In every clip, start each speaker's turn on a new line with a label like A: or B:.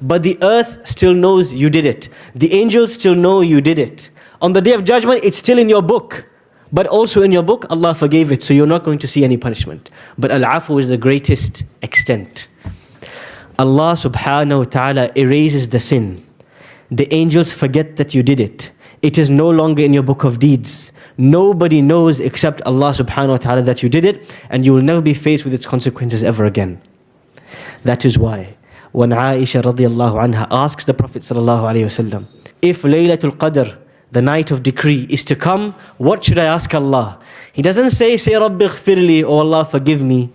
A: But the earth still knows you did it. The angels still know you did it. On the day of judgment, it's still in your book. But also in your book, Allah forgave it, so you're not going to see any punishment. But al-afu is the greatest extent. Allah subhanahu wa ta'ala erases the sin. The angels forget that you did it. It is no longer in your book of deeds. Nobody knows except Allah subhanahu wa ta'ala that you did it, and you will never be faced with its consequences ever again. That is why when Aisha radiallahu anha asks the Prophet sallallahu alayhi wasallam, if Laylatul Qadr, the night of decree, is to come, what should I ask Allah? He doesn't say Rabbi ighfirli, oh Allah forgive me,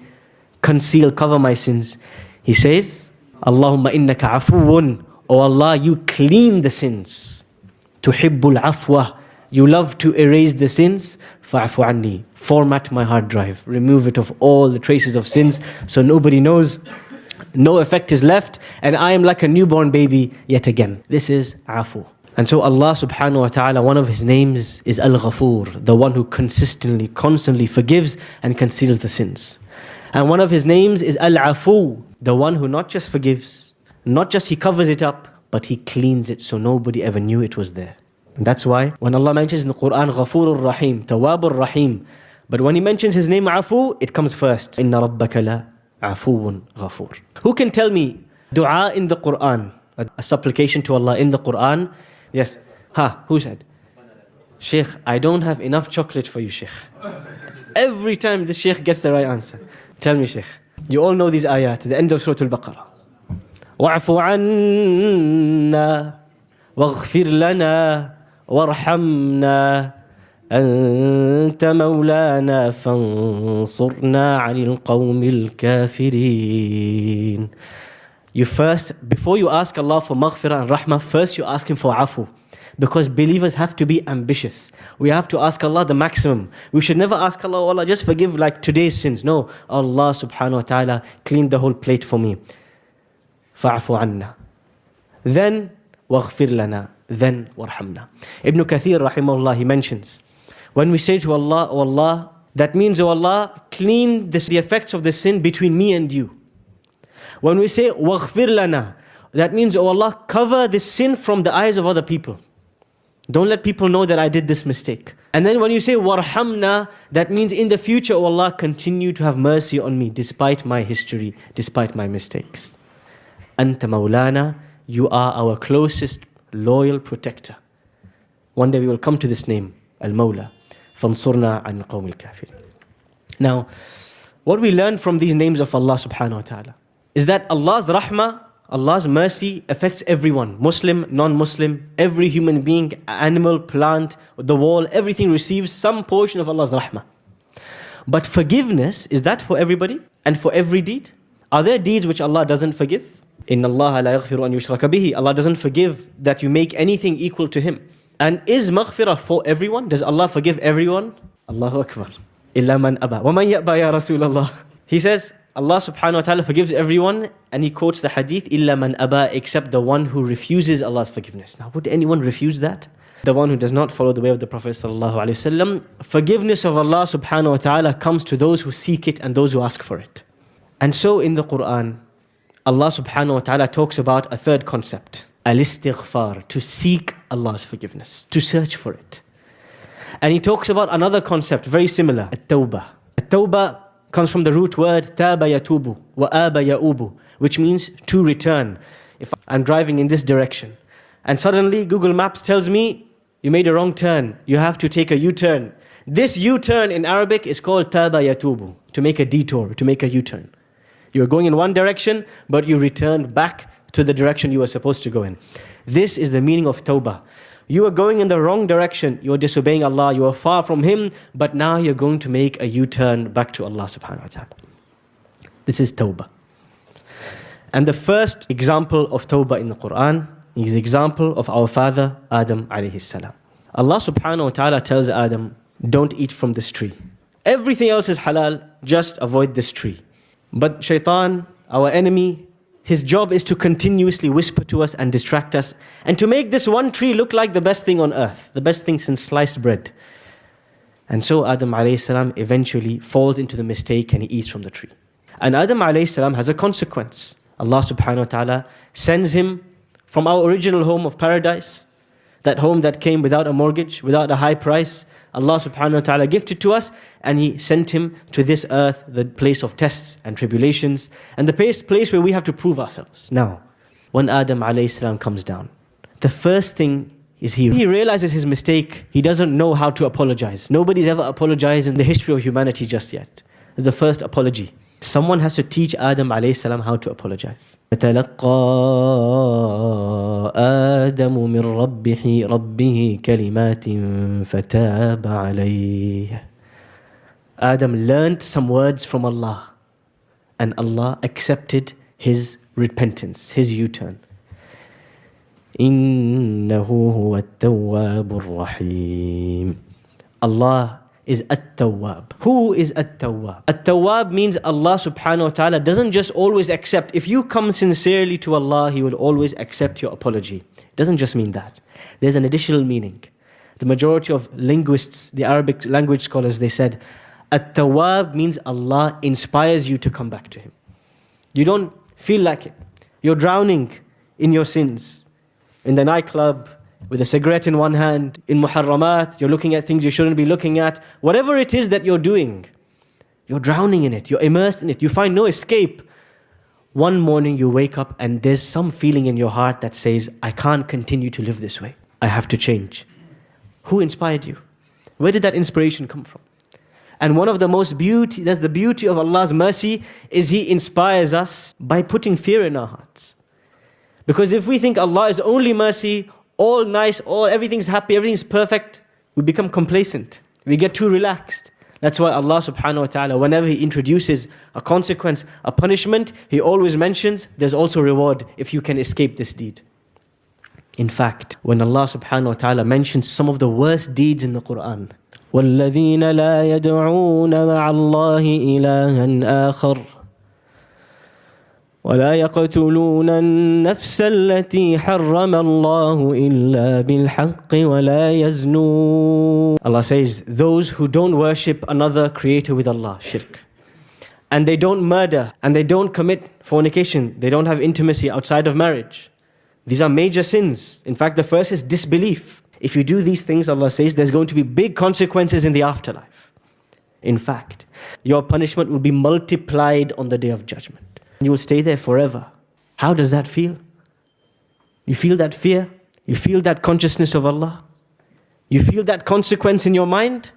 A: conceal, cover my sins. He says, Allahumma innaka afuwwun, oh Allah, you clean the sins. Tuhibbul afwa, you love to erase the sins. Anni, format my hard drive, remove it of all the traces of sins so nobody knows, no effect is left, and I am like a newborn baby yet again. This is Afuw. And so Allah subhanahu wa ta'ala, one of His names is Al-Ghafur, the one who consistently, constantly forgives and conceals the sins. And one of His names is Al-Afuw, the one who not just forgives, not just He covers it up, but He cleans it so nobody ever knew it was there. And that's why when Allah mentions in the Quran Ghafurur Rahim, Tawwabur Rahim, but when He mentions His name Afuw, it comes first. Inna rabbaka la afuwwun ghafur. Who can tell me dua in the Quran, a supplication to Allah in the Quran? Yes. Who said? Sheikh, I don't have enough chocolate for you, Sheikh. Every time this Sheikh gets the right answer. Tell me, Sheikh. You all know these ayat, the end of Surah Al-Baqarah. وَاعْفُ عَنَّا وَاغْفِرْ لَنَا وَارْحَمْنَا أنت مولانا فانصرنا على القوم الكافرين. You first, before you ask Allah for maghfirah and rahmah, first you ask Him for afu. Because believers have to be ambitious. We have to ask Allah the maximum. We should never ask Allah, oh Allah, just forgive like today's sins. No, Allah subhanahu wa ta'ala, clean the whole plate for me. فَاعْفُ عَنَّا. Then, وَاغْفِرْ لَنَا. Then, وَارْحَمْنَا. Ibn Kathir rahimahullah, he mentions, when we say to Allah, oh Allah, that means, oh Allah, clean the effects of the sin between me and you. When we say, وَاغْفِرْ لَنَا, that means, oh Allah, cover this sin from the eyes of other people. Don't let people know that I did this mistake. And then when you say, وَارْحَمْنَا, that means in the future, oh Allah, continue to have mercy on me despite my history, despite my mistakes. أَنْتَ مَوْلَانَا, you are our closest, loyal protector. One day we will come to this name, Al-Mawla. فَانْصُرْنَا عَنْ الْقَوْمِ الْكَافِرِينَ. Now, what we learn from these names of Allah subhanahu wa ta'ala is that Allah's rahmah, Allah's mercy affects everyone, Muslim, non-Muslim, every human being, animal, plant, the wall, everything receives some portion of Allah's rahmah. But forgiveness, is that for everybody and for every deed? Are there deeds which Allah doesn't forgive? إِنَّ اللَّهَ لَا يَغْفِرُ أَنْ يُشْرَكَ بِهِ. Allah doesn't forgive that you make anything equal to Him. And is maghfirah for everyone? Does Allah forgive everyone? Allahu Akbar. إِلَّا مَنْ أَبَى. وَمَنْ يَأْبَى يَا رَسُولَ اللَّهِ. He says, Allah subhanahu wa ta'ala forgives everyone, and He quotes the hadith, إِلَّا مَنْ أَبَى, except the one who refuses Allah's forgiveness. Now, would anyone refuse that? The one who does not follow the way of the Prophet sallallahu alaihi wasallam. Forgiveness of Allah subhanahu wa ta'ala comes to those who seek it and those who ask for it. And so in the Quran, Allah subhanahu wa ta'ala talks about a third concept, al-Istighfar, to seek Allah's forgiveness, to search for it. And He talks about another concept, very similar, at-Tawbah. At-Tawbah comes from the root word taba yatubu wa aba yaubu, which means to return. If I'm driving in this direction and suddenly Google Maps tells me you made a wrong turn, you have to take a U-turn. This U-turn in Arabic is called taba yatubu, to make a detour, to make a U-turn. You're going in one direction, but you returned back to the direction you were supposed to go in. This is the meaning of Tawbah. You are going in the wrong direction, you are disobeying Allah, you are far from Him, but now you're going to make a U-turn back to Allah subhanahu wa ta'ala. This is Tawbah. And the first example of Tawbah in the Quran is the example of our father Adam alayhi salam. Allah subhanahu wa ta'ala tells Adam, don't eat from this tree. Everything else is halal, just avoid this tree. But shaitan, our enemy, his job is to continuously whisper to us and distract us, and to make this one tree look like the best thing on earth, the best thing since sliced bread. And so Adam alayhi salam eventually falls into the mistake and he eats from the tree. And Adam alayhi salam has a consequence. Allah subhanahu wa ta'ala sends him from our original home of paradise, that home that came without a mortgage, without a high price. Allah subhanahu wa ta'ala gifted to us, and He sent him to this earth, the place of tests and tribulations, and the place where we have to prove ourselves. Now, when Adam alayhi salam comes down, the first thing is he realizes his mistake. He doesn't know how to apologize. Nobody's ever apologized in the history of humanity just yet. The first apology. Someone has to teach Adam alayhi salam how to apologize. فَتَلَقَّى آدَمُ مِنْ رَبِّهِ كَلِمَاتٍ فَتَابَ عَلَيْهِ. Adam learned some words from Allah, and Allah accepted his repentance, his U-turn. إِنَّهُ هُوَ التَّوَّابُ الرَّحِيمُ. Allah is At-Tawwab. Who is At-Tawwab? At-Tawwab means Allah subhanahu wa ta'ala doesn't just always accept. If you come sincerely to Allah, He will always accept your apology. It doesn't just mean that. There's an additional meaning. The majority of linguists, the Arabic language scholars, they said, At-Tawwab means Allah inspires you to come back to Him. You don't feel like it. You're drowning in your sins. In the nightclub, with a cigarette in one hand, in muharramat, you're looking at things you shouldn't be looking at. Whatever it is that you're doing, you're drowning in it, you're immersed in it, you find no escape. One morning you wake up and there's some feeling in your heart that says, I can't continue to live this way. I have to change. Who inspired you? Where did that inspiration come from? And one of the most that's the beauty of Allah's mercy, is He inspires us by putting fear in our hearts. Because if we think Allah is only mercy, all nice, everything's happy, everything's perfect, we become complacent. We get too relaxed. That's why Allah subhanahu wa ta'ala, whenever He introduces a consequence, a punishment, He always mentions there's also reward if you can escape this deed. In fact, when Allah subhanahu wa ta'ala mentions some of the worst deeds in the Quran, وَالَّذِينَ لَا يَدْعُونَ مَعَ اللَّهِ إِلَهًا آخَرَ ولا يقتلون النفس التي حرم الله إلا بالحق ولا يزنون. Allah says, those who don't worship another creator with Allah, shirk, and they don't murder, and they don't commit fornication, they don't have intimacy outside of marriage. These are major sins. In fact, the first is disbelief. If you do these things, Allah says, there's going to be big consequences in the afterlife. In fact, your punishment will be multiplied on the Day of Judgment. You will stay there forever. How does that feel? You feel that fear? You feel that consciousness of Allah? You feel that consequence in your mind?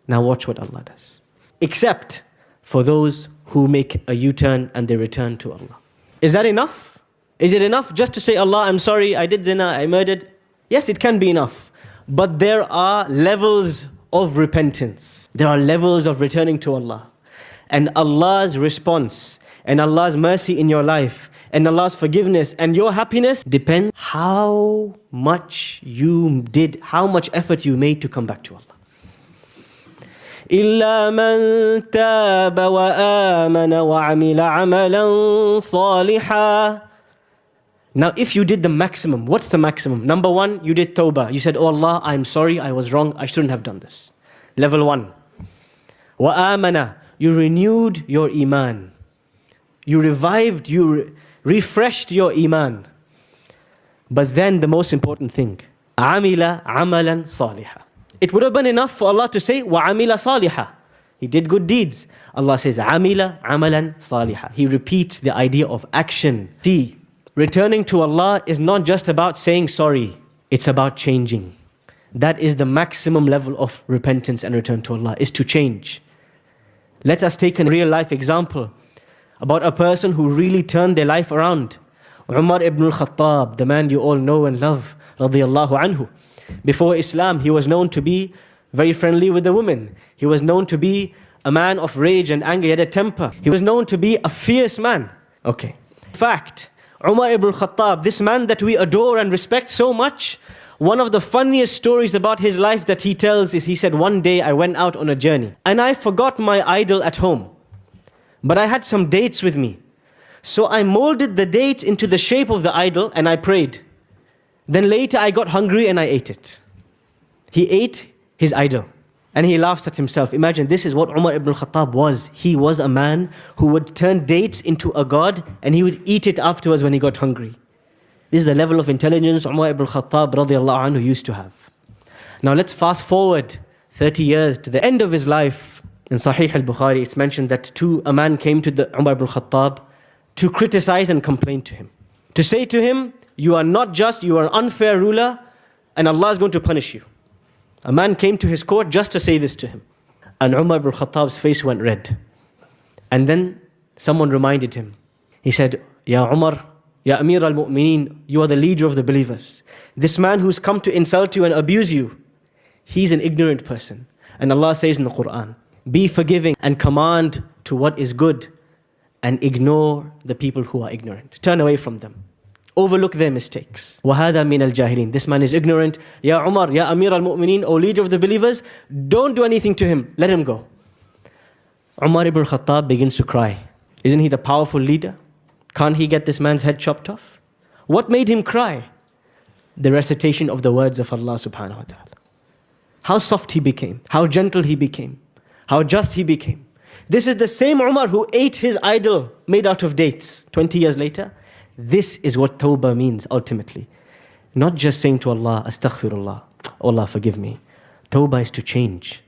A: Now watch what Allah does. Except for those who make a U-turn and they return to Allah. Is that enough? Is it enough just to say, Allah, I'm sorry, I did zina, I murdered? Yes, it can be enough. But there are levels of repentance. There are levels of returning to Allah. And Allah's response and Allah's mercy in your life and Allah's forgiveness and your happiness depends how much you did, how much effort you made to come back to Allah. إِلَّا مَن تَابَ وَآمَنَ وَعَمِلَ عَمَلًا صَالِحًا. Now if you did the maximum, what's the maximum? Number one, you did Tawbah. You said, oh Allah, I'm sorry, I was wrong, I shouldn't have done this. Level one. وَآمَنَ. You renewed your iman. You revived, you refreshed your iman. But then the most important thing, عَمِلَ عَمَلًا صَالِحًا. It would have been enough for Allah to say, وَعَمِلَ صَالِحًا. He did good deeds. Allah says, عَمِلَ عَمَلًا صَالِحًا. He repeats the idea of action. See, returning to Allah is not just about saying sorry. It's about changing. That is the maximum level of repentance and return to Allah, is to change. Let us take a real life example about a person who really turned their life around. Umar ibn al-Khattab, the man you all know and love, radiyallahu anhu. Before Islam, he was known to be very friendly with the women. He was known to be a man of rage and anger. He had a temper. He was known to be a fierce man. Okay. In fact, Umar ibn al-Khattab, this man that we adore and respect so much, one of the funniest stories about his life that he tells is, he said, one day I went out on a journey and I forgot my idol at home. But I had some dates with me. So I molded the date into the shape of the idol and I prayed. Then later I got hungry and I ate it. He ate his idol. And he laughs at himself. Imagine, this is what Umar ibn al-Khattab was. He was a man who would turn dates into a god and he would eat it afterwards when he got hungry. This is the level of intelligence Umar ibn al-Khattab radiallahu anhu used to have. Now let's fast forward 30 years to the end of his life. In Sahih al-Bukhari, it's mentioned that a man came to the Umar ibn al-Khattab to criticize and complain to him. To say to him, you are not just, you are an unfair ruler, and Allah is going to punish you. A man came to his court just to say this to him. And Umar ibn al-Khattab's face went red. And then someone reminded him. He said, Ya Umar, Ya Amir al-Mu'mineen, you are the leader of the believers. This man who's come to insult you and abuse you, he's an ignorant person. And Allah says in the Quran, be forgiving and command to what is good and ignore the people who are ignorant. Turn away from them. Overlook their mistakes. وَهَذَا مِنَ الْجَاهِلِينَ. This man is ignorant. Ya Umar, Ya Amir al-Mu'mineen, O leader of the believers, don't do anything to him. Let him go. Umar ibn Khattab begins to cry. Isn't he the powerful leader? Can't he get this man's head chopped off? What made him cry? The recitation of the words of Allah subhanahu wa ta'ala. How soft he became. How gentle he became. How just he became. This is the same Umar who ate his idol made out of dates 20 years later. This is what Tawbah means ultimately. Not just saying to Allah, Astaghfirullah, oh Allah forgive me. Tawbah is to change.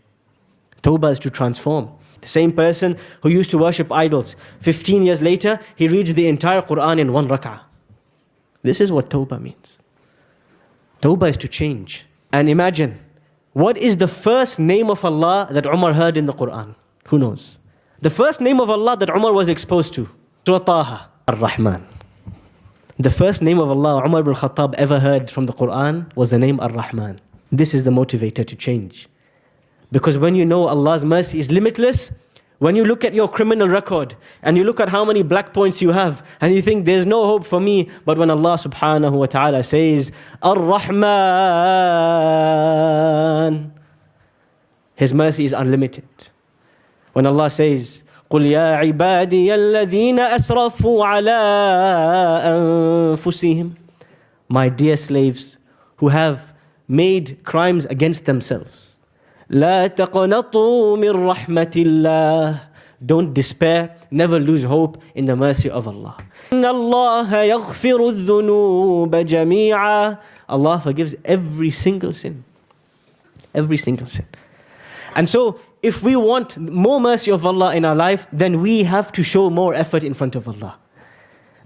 A: Tawbah is to transform. The same person who used to worship idols, 15 years later, he reads the entire Quran in one rak'ah. This is what Tawbah means. Tawbah is to change. And imagine, what is the first name of Allah that Umar heard in the Quran? Who knows? The first name of Allah that Umar was exposed to, Surah Taha, Ar-Rahman. The first name of Allah Umar ibn Khattab ever heard from the Quran was the name Ar-Rahman. This is the motivator to change. Because when you know Allah's mercy is limitless, when you look at your criminal record and you look at how many black points you have and you think there's no hope for me, but when Allah subhanahu wa ta'ala says Ar-Rahman, His mercy is unlimited. When Allah says قُلْ يَا عِبَادِيَ الَّذِينَ أَسْرَفُوا عَلَىٰ أَنفُسِهِمْ, my dear slaves who have made crimes against themselves, لَا تَقْنَطُوا مِنْ رَحْمَةِ اللَّهِ, don't despair, never lose hope in the mercy of Allah. إِنَّ اللَّهَ يَغْفِرُ الذُّنُوبَ جَمِيعًا, Allah forgives every single sin. Every single sin. And so, if we want more mercy of Allah in our life, then we have to show more effort in front of Allah.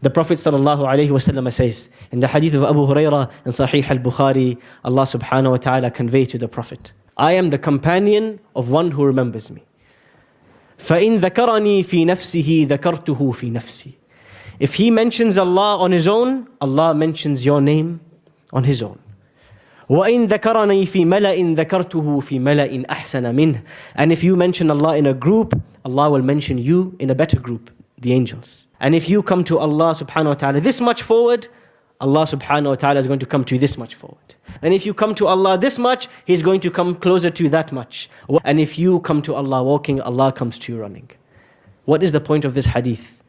A: The Prophet ﷺ says, in the Hadith of Abu Hurairah in Sahih al-Bukhari, Allah subhanahu wa ta'ala conveyed to the Prophet, I am the companion of one who remembers me. فَإِن ذَكَرَنِي فِي نَفْسِهِ ذَكَرْتُهُ فِي نَفْسِي. If he mentions Allah on his own, Allah mentions your name on his own. وَإِن ذَكَرَنِي فِي مَلَإٍ ذَكَرْتُهُ فِي مَلَإٍ أَحْسَنَ مِنْهِ. And if you mention Allah in a group, Allah will mention you in a better group, the angels. And if you come to Allah subhanahu wa ta'ala this much forward, Allah subhanahu wa ta'ala is going to come to you this much forward. And if you come to Allah this much, He's going to come closer to you that much. And if you come to Allah walking, Allah comes to you running. What is the point of this hadith?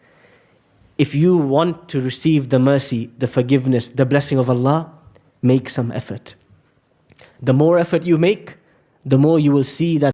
A: If you want to receive the mercy, the forgiveness, the blessing of Allah, make some effort. The more effort you make, the more you will see that